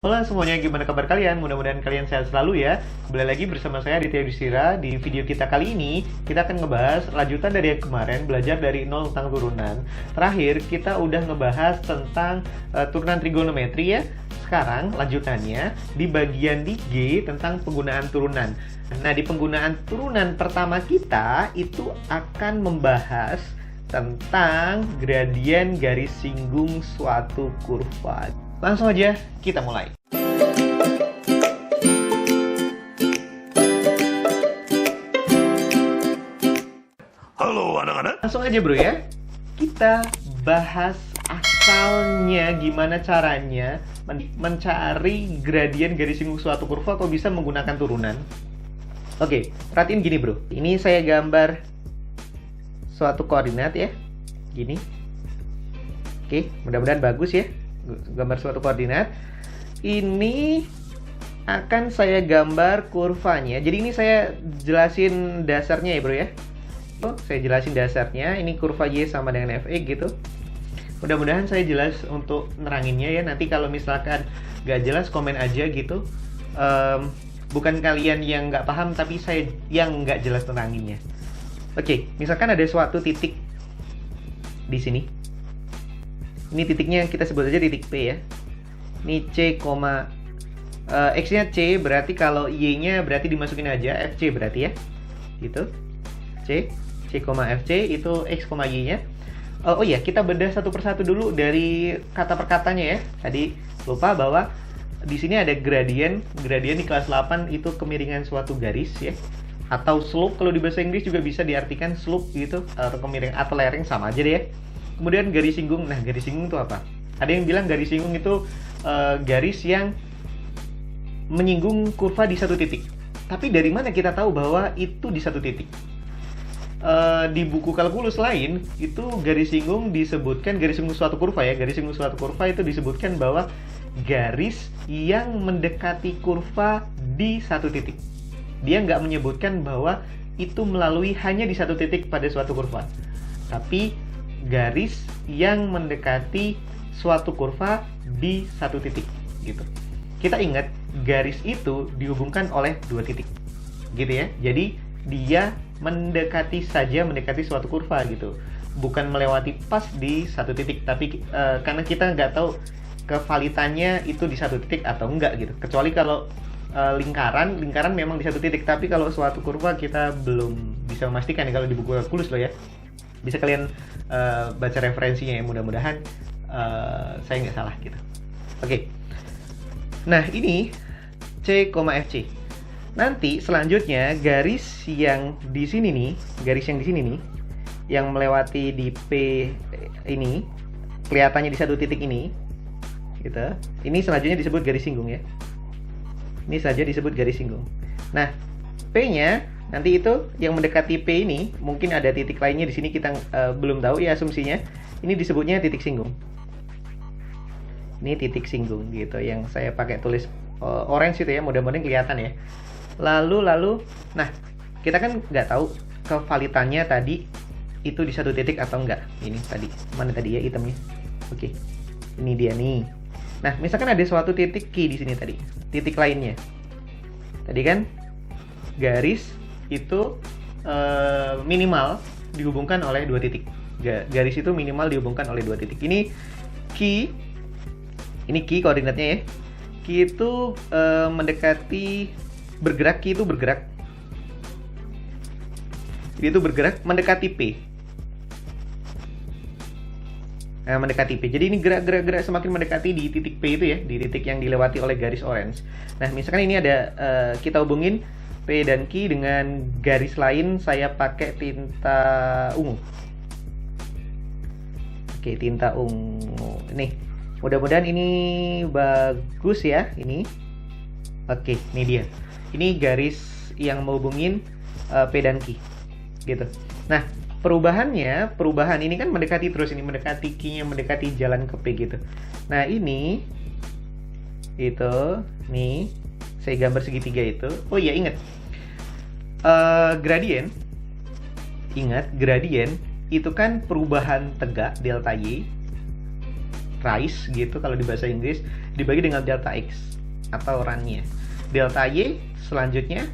Halo semuanya, gimana kabar kalian? Mudah-mudahan kalian sehat selalu ya. Kembali lagi bersama saya Aditya Yudhistira. Di video kita kali ini, kita akan ngebahas lanjutan dari yang kemarin, belajar dari nol tentang turunan. Terakhir, kita udah ngebahas tentang turunan trigonometri ya. Sekarang, lanjutannya, di bagian di G tentang penggunaan turunan. Nah, di penggunaan turunan pertama kita, itu akan membahas tentang gradien garis singgung suatu kurva. Langsung aja kita mulai. Halo anak-anak. Langsung aja bro ya. Kita bahas asalnya gimana caranya mencari gradien garis singgung suatu kurva kalau bisa menggunakan turunan. Oke, perhatiin gini bro. Ini saya gambar suatu koordinat ya. Gini. Oke, mudah-mudahan bagus ya. Gambar suatu koordinat. Ini akan saya gambar kurvanya. Jadi ini saya jelasin dasarnya ya bro ya. Saya jelasin dasarnya. Ini kurva Y sama dengan Fx gitu. Mudah-mudahan saya jelas untuk neranginnya ya. Nanti kalau misalkan nggak jelas komen aja gitu. Bukan kalian yang nggak paham, tapi saya yang nggak jelas neranginnya. Oke, misalkan ada suatu titik di sini. Ini titiknya kita sebut aja titik P ya. Ini C, X-nya C, berarti kalau Y-nya berarti dimasukin aja FC berarti ya. Gitu. C, FC itu X, Y-nya. Oh iya, kita bedah satu persatu dulu dari kata per katanya ya. Tadi lupa bahwa di sini ada gradien di kelas 8 itu kemiringan suatu garis ya. Atau slope, kalau di bahasa Inggris juga bisa diartikan slope gitu, atau kemiringan atau lereng, sama aja deh ya. Kemudian garis singgung. Nah, garis singgung itu apa? Ada yang bilang garis singgung itu garis yang menyinggung kurva di satu titik. Tapi dari mana kita tahu bahwa itu di satu titik? Di buku kalkulus lain, itu garis singgung disebutkan, garis singgung suatu kurva ya, garis singgung suatu kurva itu disebutkan bahwa garis yang mendekati kurva di satu titik. Dia nggak menyebutkan bahwa itu melalui hanya di satu titik pada suatu kurva. Tapi garis yang mendekati suatu kurva di satu titik gitu. Kita ingat garis itu dihubungkan oleh dua titik gitu ya. Jadi dia mendekati suatu kurva gitu, bukan melewati pas di satu titik. Tapi karena kita nggak tahu kevalitannya itu di satu titik atau enggak gitu, kecuali kalau lingkaran memang di satu titik. Tapi kalau suatu kurva kita belum bisa memastikan ya, kalau di buku kalkulus loh ya. Bisa kalian baca referensinya ya, mudah-mudahan saya nggak salah gitu. Oke. Nah, ini C, FC. Nanti selanjutnya garis yang di sini nih, yang melewati di P ini, kelihatannya di satu titik ini, gitu. Ini selanjutnya disebut garis singgung ya. Ini saja disebut garis singgung. Nah, P-nya nanti itu yang mendekati P ini, mungkin ada titik lainnya di sini, kita belum tahu ya asumsinya. Ini disebutnya titik singgung. Ini titik singgung gitu, yang saya pakai tulis orange itu ya, mudah-mudahan kelihatan ya. Lalu, nah kita kan nggak tahu kevalitannya tadi itu di satu titik atau enggak. Ini tadi, mana tadi ya itemnya? Oke, ini dia nih. Nah, misalkan ada suatu titik Q di sini tadi, titik lainnya. Tadi kan garis itu minimal dihubungkan oleh dua titik. Garis itu minimal dihubungkan oleh dua titik. Ini Q koordinatnya ya. Q itu mendekati bergerak. Q itu bergerak. Jadi itu bergerak mendekati P. Nah, mendekati P. Jadi ini gerak semakin mendekati di titik P itu ya, di titik yang dilewati oleh garis orange. Nah, misalkan ini ada kita hubungin P dan Q dengan garis lain, saya pakai tinta ungu. Oke, tinta ungu. Nih, mudah-mudahan ini bagus ya, ini. Oke, ini dia. Ini garis yang menghubungin P dan Q. Gitu. Nah, perubahan ini kan mendekati terus, ini mendekati Q-nya, mendekati jalan ke P gitu. Nah, ini itu nih saya gambar segitiga itu. Oh iya, ingat gradien itu kan perubahan tegak delta Y rise gitu kalau di bahasa Inggris, dibagi dengan delta X atau run-nya. Delta Y selanjutnya,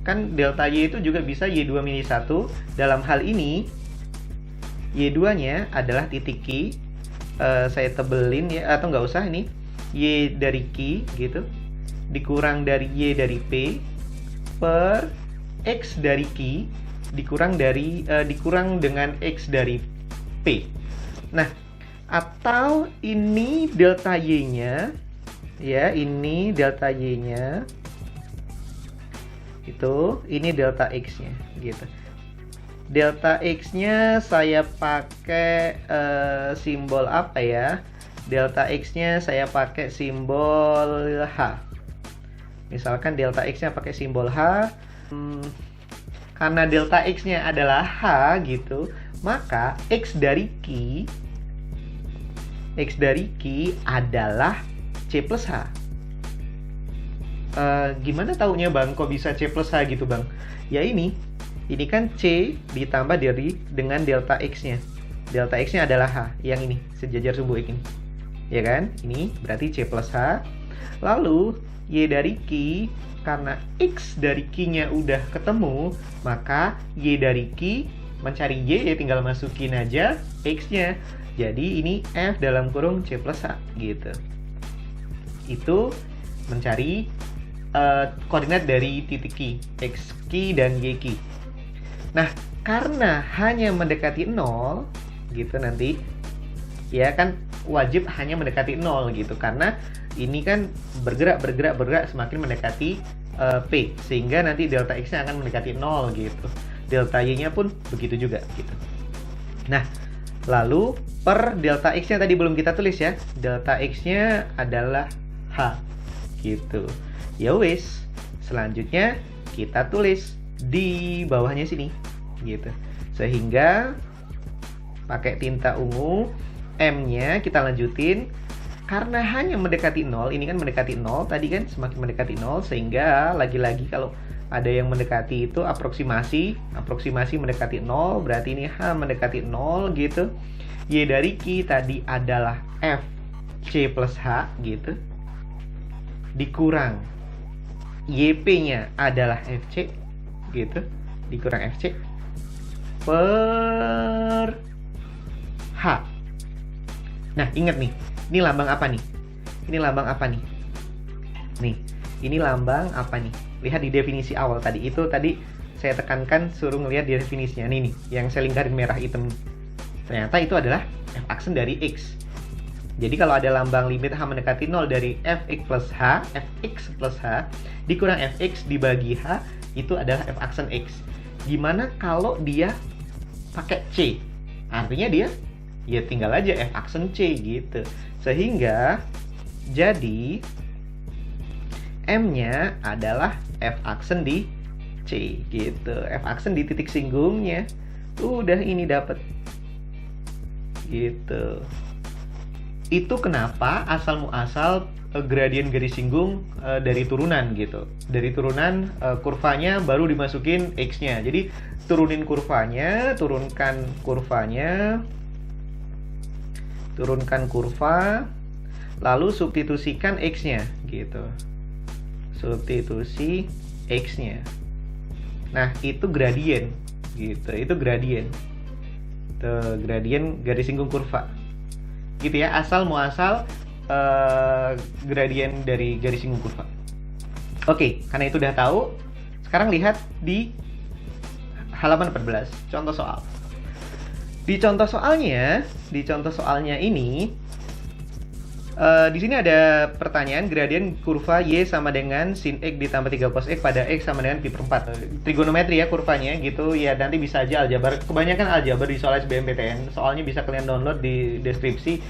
kan delta Y itu juga bisa Y2 mini 1. Dalam hal ini, Y2-nya adalah titik Q. Saya tebelin ya, atau nggak usah ini. Y dari Q gitu, dikurang dari Y dari P, per X dari Q, dikurang dengan X dari P. Nah, atau ini delta Y-nya, ya, ini delta Y-nya, itu, ini delta X-nya, gitu. Delta X-nya saya pakai simbol apa ya? Delta X-nya saya pakai simbol H. Misalkan delta X-nya pakai simbol H. Karena delta X-nya adalah H gitu, maka X dari Q adalah C plus H. Gimana taunya Bang? Kok bisa C plus H gitu Bang? Ya ini kan C ditambah dengan delta X-nya. Delta X-nya adalah H, yang ini, sejajar sumbu X ini. Ya kan? Ini berarti C plus H. Lalu Y dari Q, karena X dari Q-nya udah ketemu, maka Y dari Q, mencari Y ya tinggal masukin aja X-nya. Jadi ini F dalam kurung C plus H gitu. Itu mencari koordinat dari titik Q, X Q dan Y Q. Nah, karena hanya mendekati 0 gitu nanti, ya kan wajib hanya mendekati 0 gitu, karena ini kan bergerak semakin mendekati P, sehingga nanti delta X-nya akan mendekati 0 gitu. Delta Y-nya pun begitu juga gitu. Nah, lalu per delta X-nya tadi belum kita tulis ya. Delta X-nya adalah H gitu. Ya wis, selanjutnya kita tulis di bawahnya sini gitu. Sehingga pakai tinta ungu, M-nya kita lanjutin. Karena hanya mendekati 0, ini kan mendekati 0 tadi kan, semakin mendekati 0, sehingga lagi-lagi kalau ada yang mendekati itu aproksimasi mendekati 0, berarti ini H mendekati 0 gitu. Y dari Q tadi adalah F C plus H gitu, dikurang YP-nya adalah FC gitu, dikurang FC per H. Nah, ingat nih, ini lambang apa nih? Ini lambang apa nih? Nih, ini lambang apa nih? Lihat di definisi awal tadi. Itu tadi saya tekankan suruh ngelihat di definisinya. Nih, yang saya lingkarin merah hitam. Ternyata itu adalah F aksen dari X. Jadi kalau ada lambang limit H mendekati 0 dari Fx plus H dikurang Fx dibagi H, itu adalah F aksen X. Gimana kalau dia pakai C? Artinya dia ya tinggal aja F aksen C gitu. Sehingga jadi M-nya adalah F aksen di C gitu. F aksen di titik singgungnya. Udah ini dapat. Gitu. Itu kenapa asal muasal gradien garis singgung dari turunan gitu. Dari turunan kurvanya baru dimasukin X-nya. Jadi turunin kurvanya, turunkan kurva, lalu substitusikan X-nya gitu. Substitusi X-nya. Nah, itu gradien gitu. Itu gradien. Tuh, gradien garis singgung kurva. Gitu ya, asal muasal gradien dari garis singgung kurva. Oke, karena itu udah tahu, sekarang lihat di halaman 14, contoh soal. Di contoh soalnya ini, di sini ada pertanyaan gradien kurva Y sama dengan sin X ditambah 3 cos X pada X sama dengan pi per 4. Trigonometri ya kurvanya gitu, ya nanti bisa aja aljabar. Kebanyakan aljabar di soal SBMPTN, soalnya bisa kalian download di deskripsi.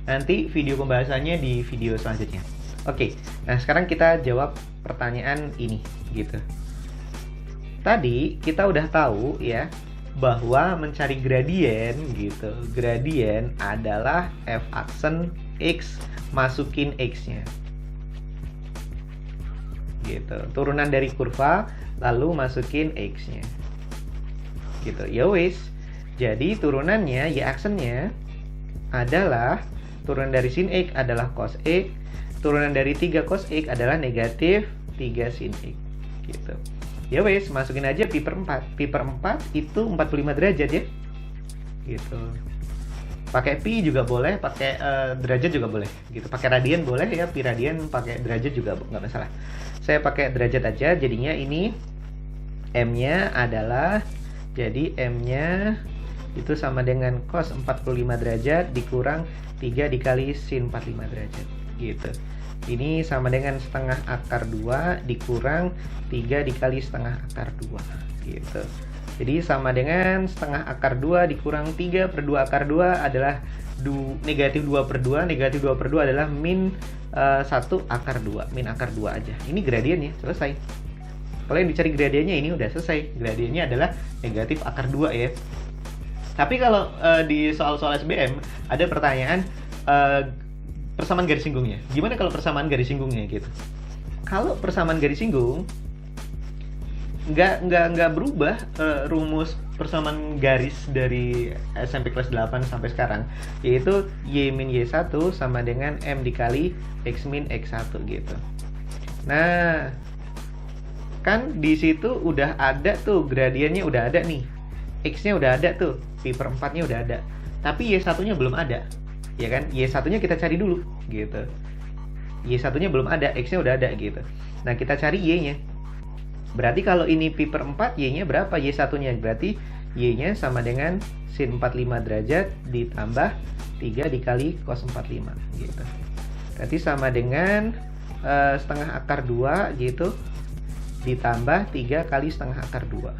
Nanti video pembahasannya di video selanjutnya. Oke, nah sekarang kita jawab pertanyaan ini gitu. Tadi kita udah tahu ya bahwa mencari gradien gitu. Gradien adalah F aksen X, masukin X-nya. Gitu. Turunan dari kurva lalu masukin X-nya. Gitu. Ya wis. Jadi turunannya Y aksennya adalah turunan dari sin X adalah cos X turunan dari 3 cos X adalah negatif 3 sin X gitu. Ya wes, masukin aja pi per 4. Pi per 4 itu 45 derajat ya. Gitu. Pakai pi juga boleh, pakai derajat juga boleh gitu. Pakai radian boleh ya, pi radian, pakai derajat juga nggak masalah. Saya pakai derajat aja, jadinya ini M-nya adalah, jadi M-nya itu sama dengan cos 45 derajat dikurang 3 dikali sin 45 derajat gitu. Ini sama dengan setengah akar 2 dikurang 3 dikali setengah akar 2 gitu. Jadi sama dengan setengah akar 2 dikurang 3 per 2 akar 2 adalah negatif 2 per 2. Negatif 2 per 2 adalah min 1 akar 2. Min akar 2 aja. Ini gradiennya, selesai. Kalau yang dicari gradiennya ini udah selesai. Gradiennya adalah negatif akar 2 ya. Tapi kalau di soal-soal SBM ada pertanyaan persamaan garis singgungnya. Gimana kalau persamaan garis singgungnya gitu? Kalau persamaan garis singgung nggak berubah rumus persamaan garis dari SMP kelas 8 sampai sekarang, yaitu Y min Y1 sama dengan M dikali X min X1 gitu. Nah, kan di situ udah ada tuh gradiennya, udah ada nih. X-nya udah ada tuh, pi per 4-nya udah ada. Tapi Y1-nya belum ada. Ya kan? Y1-nya kita cari dulu gitu. Y1-nya belum ada, X-nya udah ada gitu. Nah, kita cari Y-nya. Berarti kalau ini pi per 4, Y-nya berapa? Y1-nya berarti Y-nya sama dengan sin 45 derajat ditambah 3 dikali cos 45 gitu. Berarti sama dengan setengah akar 2 gitu ditambah 3 kali setengah akar 2.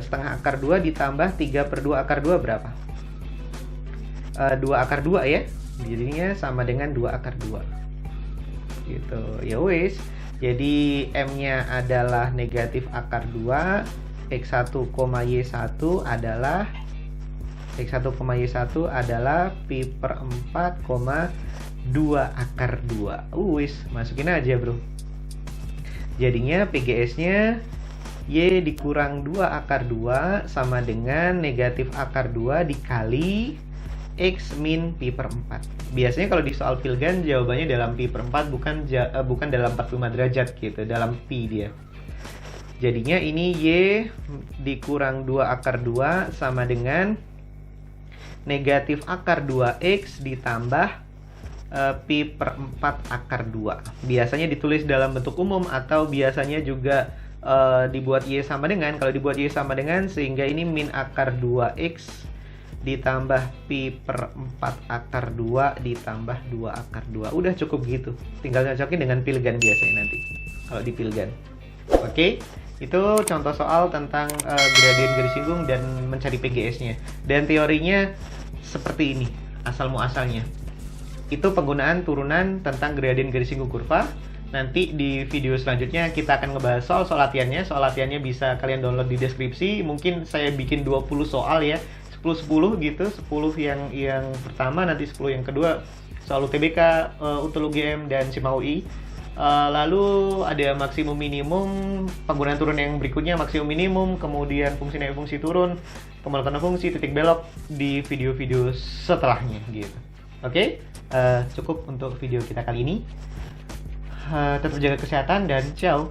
Setengah akar 2 ditambah 3 per 2 akar 2 berapa? 2 akar 2 ya. Jadinya sama dengan 2 akar 2 gitu. Ya wes. Jadi M-nya adalah negatif akar 2. X1, Y1 adalah X1, Y1 adalah pi per 4, 2 akar 2. Wes, masukin aja bro. Jadinya PGS-nya Y dikurang 2 akar 2 sama dengan negatif akar 2 dikali X min pi per 4. Biasanya kalau di soal Pilgan jawabannya dalam pi per 4, bukan dalam 45 derajat gitu, dalam pi dia. Jadinya ini Y dikurang 2 akar 2 sama dengan negatif akar 2X ditambah pi per 4 akar 2. Biasanya ditulis dalam bentuk umum atau biasanya juga dibuat Y sama dengan, kalau dibuat Y sama dengan, sehingga ini min akar 2X ditambah pi per 4 akar 2 ditambah 2 akar 2. Udah cukup gitu. Tinggal cocokin dengan Pilgan biasanya nanti kalau di Pilgan. Oke, itu contoh soal tentang gradien garis singgung dan mencari PGS-nya. Dan teorinya seperti ini, asal muasalnya. Itu penggunaan turunan tentang gradien garis singgung kurva. Nanti di video selanjutnya kita akan ngebahas soal latihannya. Soal latihannya bisa kalian download di deskripsi. Mungkin saya bikin 20 soal ya. 10 gitu, 10 yang pertama, nanti 10 yang kedua soal UTBK, UTL UGM dan SIMA UI. Lalu ada maksimum minimum, penggunaan turun yang berikutnya maksimum minimum, kemudian fungsi naik, fungsi turun, pemolokan fungsi, titik belok di video-video setelahnya gitu. Oke, cukup untuk video kita kali ini. Tetap jaga kesehatan dan ciao.